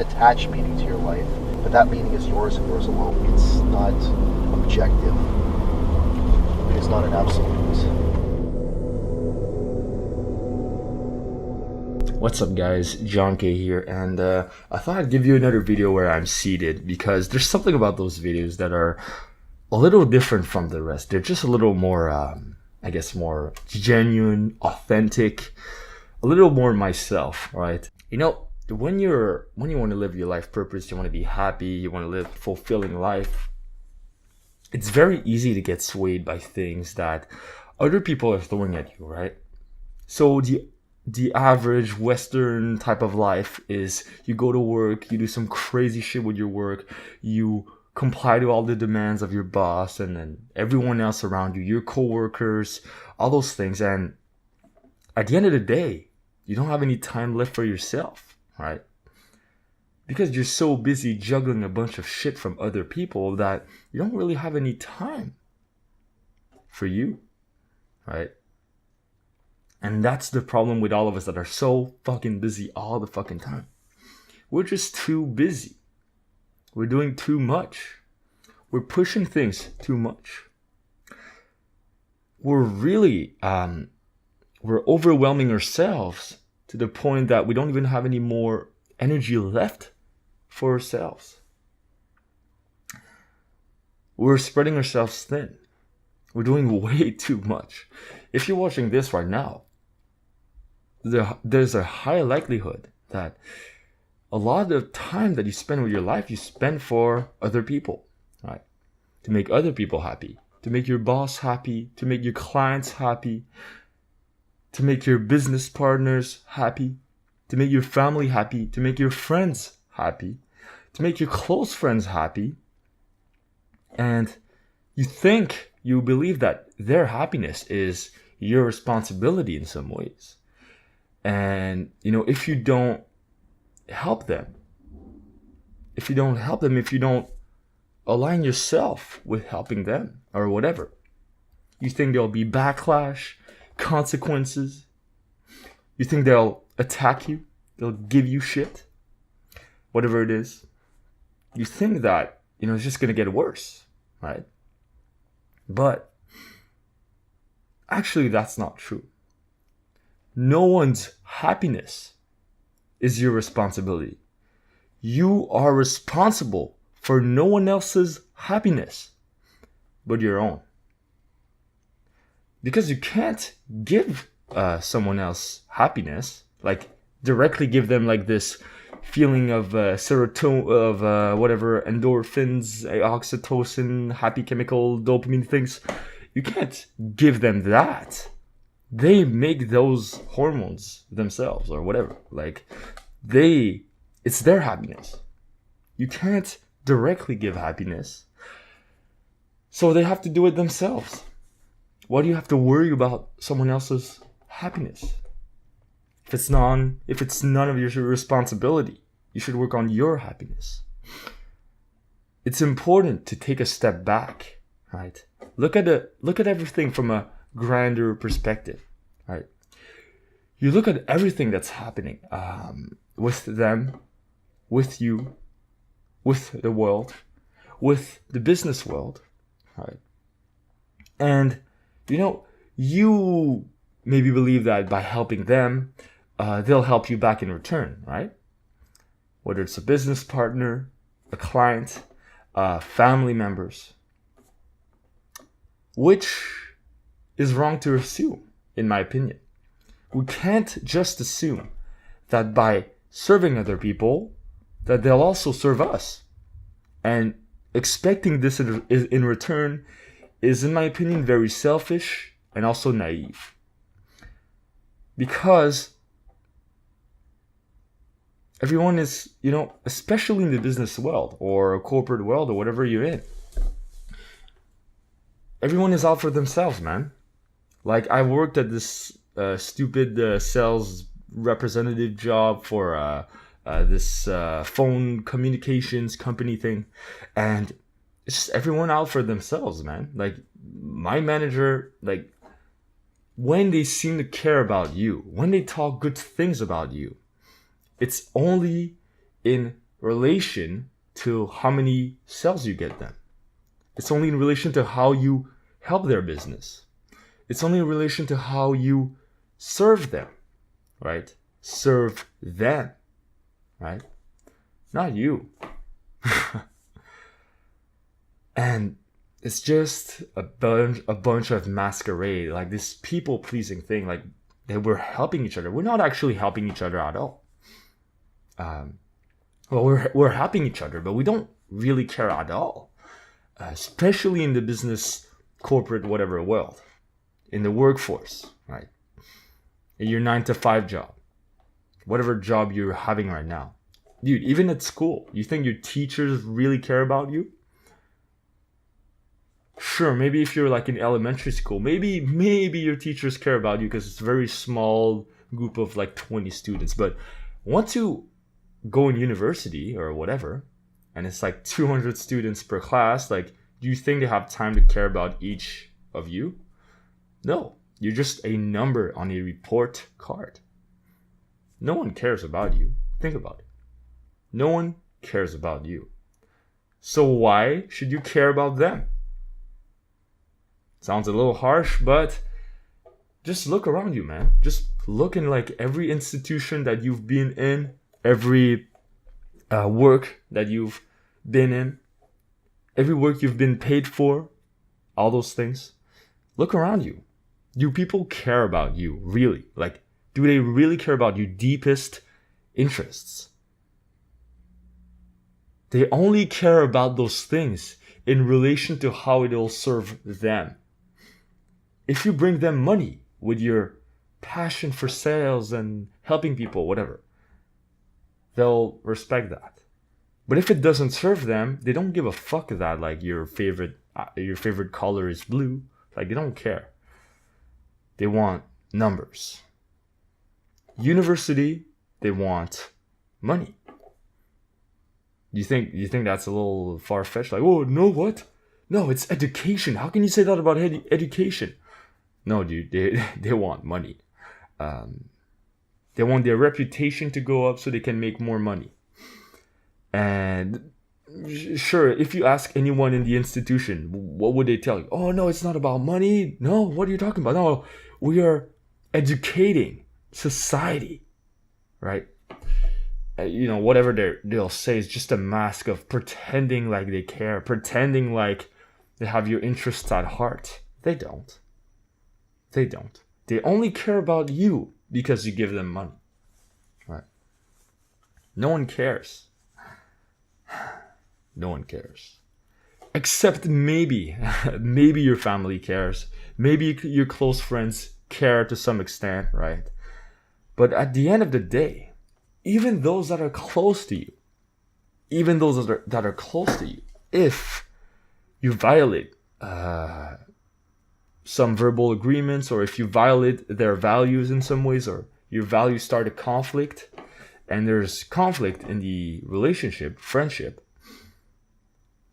attach meaning to your life, but that meaning is yours and yours alone. It's not objective. It is not an absolute. What's up guys, John K here, and I thought I'd give you another video where I'm seated because there's something about those videos that are a little different from the rest. They're just a little more, I guess, more genuine, authentic, a little more myself, right? You know, when you want to live your life purpose, you want to be happy, you want to live a fulfilling life, it's very easy to get swayed by things that other people are throwing at you, right? So the average Western type of life is you go to work, you do some crazy shit with your work, you comply to all the demands of your boss and then everyone else around you, your coworkers, all those things. And at the end of the day, you don't have any time left for yourself, right? Because you're so busy juggling a bunch of shit from other people that you don't really have any time for you, right? And that's the problem with all of us that are so fucking busy all the fucking time. We're just too busy. We're doing too much. We're pushing things too much. We're really, we're overwhelming ourselves to the point that we don't even have any more energy left for ourselves. We're spreading ourselves thin. We're doing way too much. If you're watching this right now, there's a high likelihood that a lot of the time that you spend with your life, you spend for other people, right? To make other people happy, to make your boss happy, to make your clients happy, to make your business partners happy, to make your family happy, to make your friends happy, to make your close friends happy. And you believe that their happiness is your responsibility in some ways. And, you know, if you don't help them, if you don't align yourself with helping them or whatever, you think there'll be backlash, consequences. You think they'll attack you, they'll give you shit, whatever it is. You think that, you know, it's just going to get worse, right? But actually, that's not true. No one's happiness is your responsibility. You are responsible for no one else's happiness but your own. Because you can't give someone else happiness, like directly give them like this feeling of serotonin, of whatever, endorphins, oxytocin, happy chemical, dopamine things. You can't give them that. They make those hormones themselves or whatever. Like, it's their happiness. You can't directly give happiness. So they have to do it themselves. Why do you have to worry about someone else's happiness? If it's none of your responsibility, you should work on your happiness. It's important to take a step back, right? Look at everything from a grander perspective, right? You look at everything that's happening with them, with you, with the world, with the business world, right? And you know, you maybe believe that by helping them, they'll help you back in return, right? Whether it's a business partner, a client, family members, which is wrong to assume, in my opinion. We can't just assume that by serving other people, that they'll also serve us. And expecting this in return is, in my opinion, very selfish and also naive. Because everyone is, you know, especially in the business world or corporate world or whatever you're in, everyone is out for themselves, man. Like, I worked at this stupid sales representative job for this phone communications company thing, and it's just everyone out for themselves, man. Like, my manager, like, when they seem to care about you, when they talk good things about you, it's only in relation to how many sales you get them. It's only in relation to how you help their business. It's only in relation to how you serve them, right? Serve them, right? Not you. And it's just a bunch of masquerade, like this people-pleasing thing, like that we're helping each other. We're not actually helping each other at all. Well, we're helping each other, but we don't really care at all, especially in the business, corporate, whatever world, in the workforce, right? In your 9-to-5 job, whatever job you're having right now. Dude, even at school, you think your teachers really care about you? Sure, maybe if you're like in elementary school, maybe your teachers care about you because it's a very small group of like 20 students. But once you go in university or whatever, and it's like 200 students per class, like, do you think they have time to care about each of you? No, you're just a number on a report card. No one cares about you. Think about it. No one cares about you. So why should you care about them? Sounds a little harsh, but just look around you, man. Just look in like every institution that you've been in, every work that you've been in, every work you've been paid for, all those things. Look around you. Do people care about you, really? Like, do they really care about your deepest interests? They only care about those things in relation to how it will serve them. If you bring them money with your passion for sales and helping people, whatever, they'll respect that. But if it doesn't serve them, they don't give a fuck that like your favorite color is blue. Like, they don't care. They want numbers. University, they want money. You think that's a little far-fetched? Like, oh, no, what? No, it's education. How can you say that about education? No, dude, they want money. They want their reputation to go up so they can make more money. And sure, if you ask anyone in the institution, what would they tell you? Oh, no, it's not about money. No, what are you talking about? No, we are educating society, right? Whatever they'll say is just a mask of pretending like they care, pretending like they have your interests at heart. They don't. They only care about you because you give them money, right? No one cares. No one cares. Except maybe your family cares. Maybe your close friends care to some extent, right? But at the end of the day, even those that are close to you, if you violate some verbal agreements, or if you violate their values in some ways, or your values start a conflict, and there's conflict in the relationship, friendship,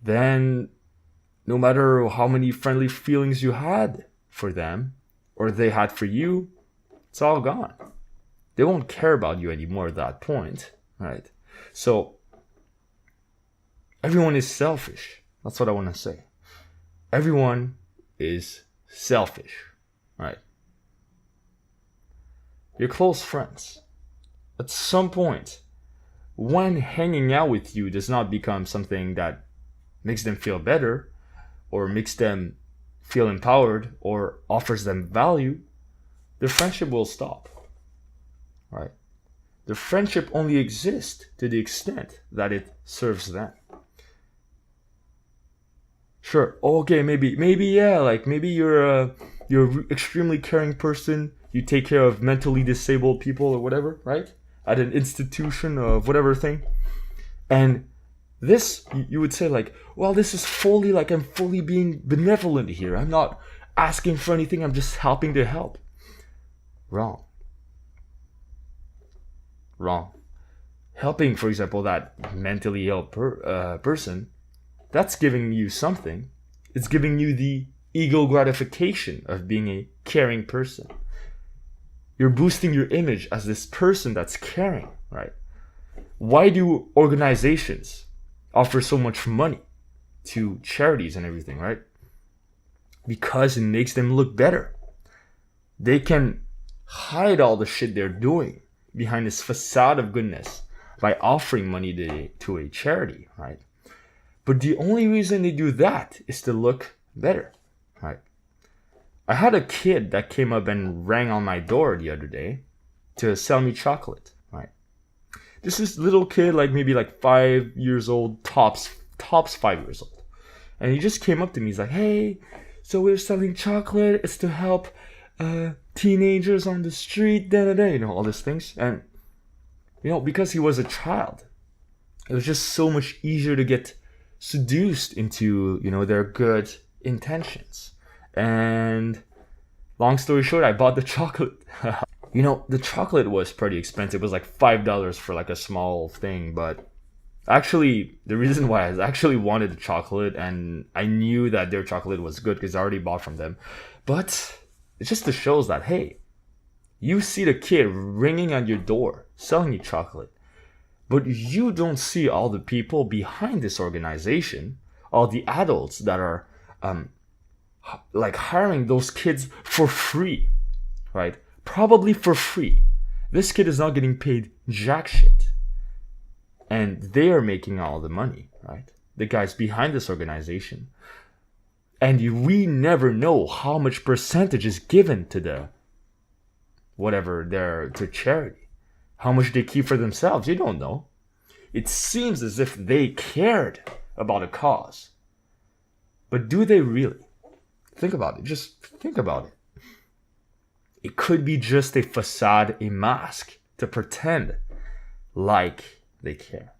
then no matter how many friendly feelings you had for them, or they had for you, it's all gone. They won't care about you anymore at that point, right? So everyone is selfish. That's what I want to say. Everyone is selfish, right? Your close friends, at some point, when hanging out with you does not become something that makes them feel better, or makes them feel empowered, or offers them value, the friendship will stop, right? The friendship only exists to the extent that it serves them. Sure, okay, maybe yeah, like maybe you're extremely caring person, you take care of mentally disabled people or whatever, right? At an institution of whatever thing. And this, you would say like, well, this is fully, like, I'm fully being benevolent here. I'm not asking for anything, I'm just helping to help. Wrong. Helping, for example, that mentally ill person, that's giving you something. It's giving you the ego gratification of being a caring person. You're boosting your image as this person that's caring, right? Why do organizations offer so much money to charities and everything, right? Because it makes them look better. They can hide all the shit they're doing behind this facade of goodness by offering money to a charity, right? But the only reason they do that is to look better, right? I had a kid that came up and rang on my door the other day to sell me chocolate, right? This is little kid, like maybe like 5 years old, tops 5 years old. And he just came up to me, he's like, hey, so we're selling chocolate, it's to help teenagers on the street, all these things. And, because he was a child, it was just so much easier to get seduced into, their good intentions. And long story short, I bought the chocolate. The chocolate was pretty expensive. It was like $5 for like a small thing, but actually, the reason why I actually wanted the chocolate, and I knew that their chocolate was good because I already bought from them, but it just shows that, hey, you see the kid ringing at your door, selling you chocolate, but you don't see all the people behind this organization, all the adults that are like hiring those kids for free, right? Probably for free. This kid is not getting paid jack shit. And they are making all the money, right? The guys behind this organization. And we never know how much percentage is given to to charity. How much they keep for themselves, you don't know. It seems as if they cared about a cause. But do they really? Think about it. Just think about it. It could be just a facade, a mask to pretend like they care.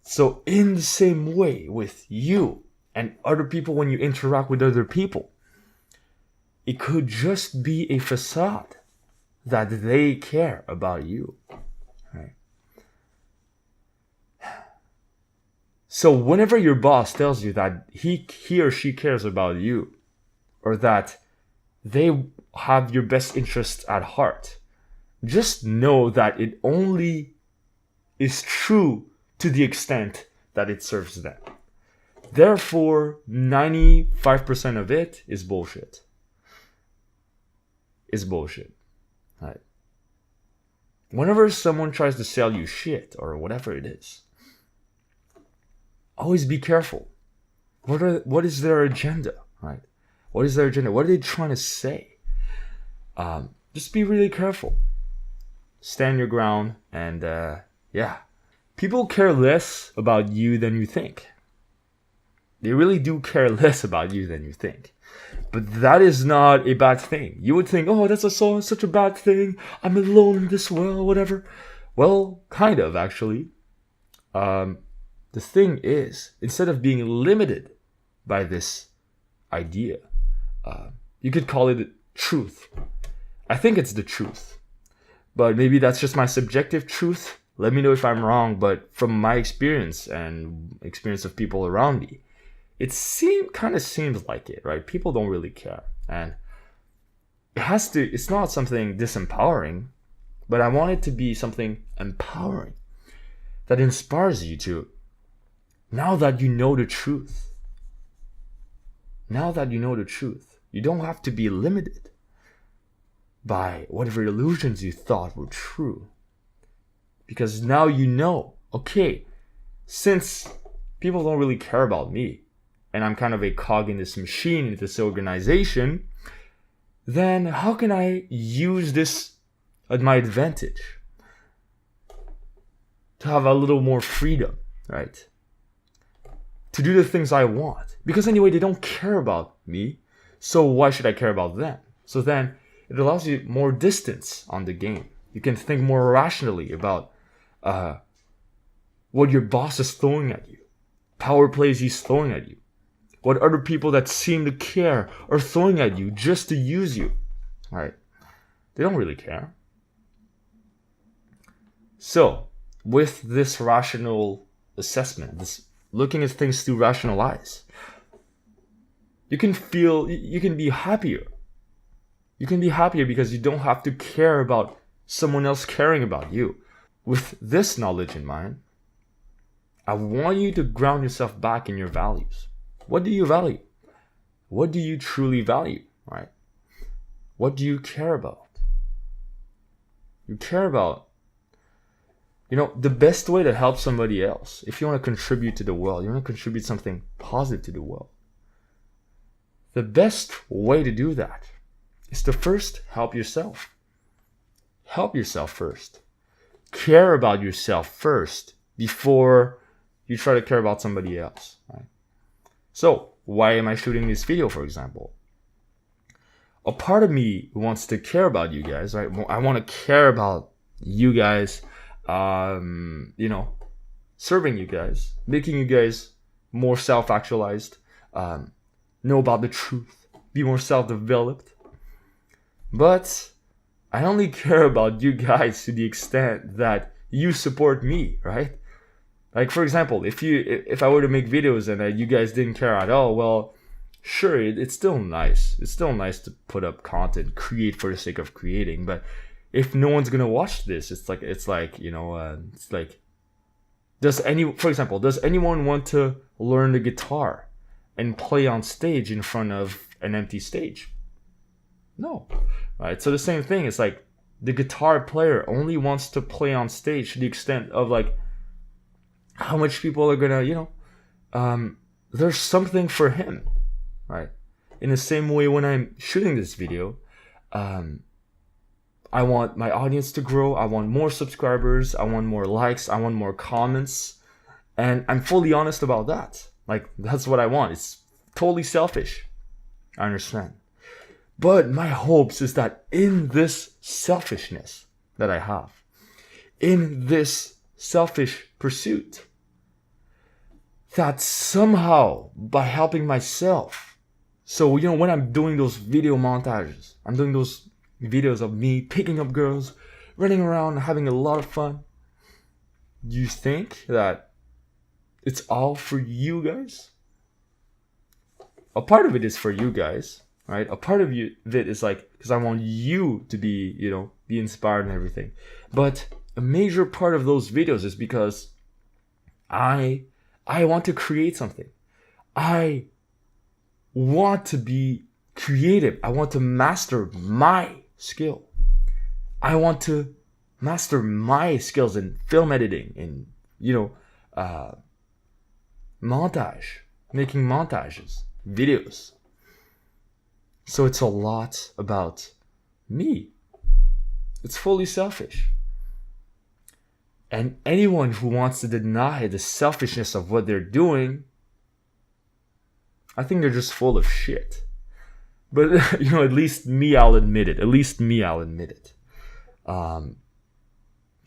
So in the same way with you and other people, when you interact with other people, it could just be a facade that they care about you. Right? So whenever your boss tells you that he or she cares about you, or that they have your best interests at heart, just know that it only is true to the extent that it serves them. Therefore, 95% of it is bullshit. Is bullshit. Right? Whenever someone tries to sell you shit or whatever it is, always be careful. What is their agenda? Right? What is their agenda? What are they trying to say? Just be really careful. Stand your ground, and people care less about you than you think. They really do care less about you than you think. But that is not a bad thing. You would think, oh, that's such a bad thing. I'm alone in this world, whatever. Well, kind of, actually. The thing is, instead of being limited by this idea, you could call it truth. I think it's the truth. But maybe that's just my subjective truth. Let me know if I'm wrong. But from my experience and experience of people around me, it kind of seems like it, right? People don't really care. And it's not something disempowering, but I want it to be something empowering that inspires you to, now that you know the truth. Now that you know the truth, you don't have to be limited by whatever illusions you thought were true. Because now you know, okay, since people don't really care about me, and I'm kind of a cog in this machine, in this organization, then how can I use this at my advantage? To have a little more freedom, right? To do the things I want. Because anyway, they don't care about me, so why should I care about them? So then, it allows you more distance on the game. You can think more rationally about what your boss is throwing at you, power plays he's throwing at you, what other people that seem to care are throwing at you just to use you. Right? They don't really care. So, with this rational assessment, this looking at things through rational eyes, you can be happier. You can be happier because you don't have to care about someone else caring about you. with this knowledge in mind, I want you to ground yourself back in your values. What do you value? What do you truly value, right? What do you care about? You care about, the best way to help somebody else, if you want to contribute to the world, you want to contribute something positive to the world, the best way to do that is to first help yourself. Help yourself first. Care about yourself first before you try to care about somebody else, right? So, why am I shooting this video, for example? A part of me wants to care about you guys, right? I want to care about you guys, serving you guys, making you guys more self-actualized, know about the truth, be more self-developed. But I only care about you guys to the extent that you support me, right? Like, for example, if I were to make videos and you guys didn't care at all, well, sure, it's still nice. It's still nice to put up content, create for the sake of creating. But if no one's gonna watch this, for example, does anyone want to learn the guitar and play on stage in front of an empty stage? No, right? So the same thing. It's like the guitar player only wants to play on stage to the extent of like how much people are gonna, there's something for him, right? In the same way, when I'm shooting this video, I want my audience to grow. I want more subscribers. I want more likes. I want more comments. And I'm fully honest about that. Like, that's what I want. It's totally selfish. I understand. But my hopes is that in this selfishness that I have, in this selfish pursuit, that somehow by helping myself, so when I'm doing those video montages, I'm doing those videos of me picking up girls, running around, having a lot of fun, do you think that it's all for you guys? A part of it is for you guys, right? A part of it is like, because I want you to be, be inspired and everything. But a major part of those videos is because I want to create something. I want to be creative. I want to master my skill. I want to master my skills in film editing, in, montage, making montages, videos. So it's a lot about me. It's fully selfish. And anyone who wants to deny the selfishness of what they're doing, I think they're just full of shit. But, at least me, I'll admit it.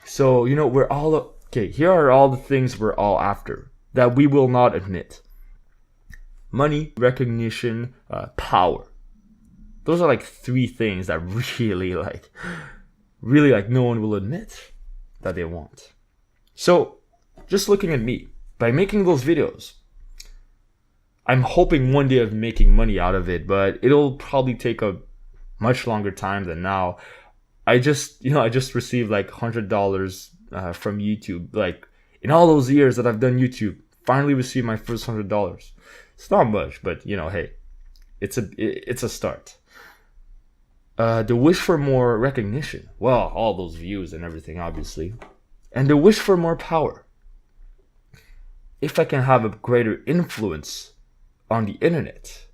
So, we're all... Okay, here are all the things we're all after that we will not admit. Money, recognition, power. Those are like 3 things that really no one will admit that they want. So, just looking at me, by making those videos, I'm hoping one day of making money out of it, but it'll probably take a much longer time than now. I just received like $100 from YouTube. Like, in all those years that I've done YouTube, finally received my first $100. It's not much, but hey, it's a start. The wish for more recognition. Well, all those views and everything, obviously. And the wish for more power. If I can have a greater influence on the internet,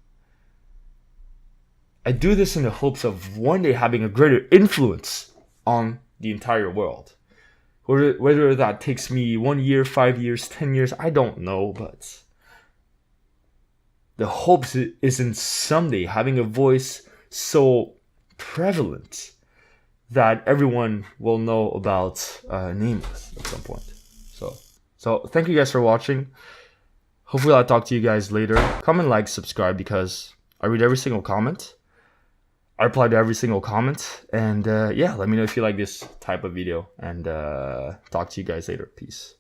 I do this in the hopes of one day having a greater influence on the entire world. Whether that takes me 1 year, 5 years, 10 years, I don't know, but the hopes is in someday having a voice so prevalent that everyone will know about Nameless at some point. So thank you guys for watching. Hopefully I'll talk to you guys later. Comment, like, subscribe, because I read every single comment. I reply to every single comment. And let me know if you like this type of video. And talk to you guys later. Peace.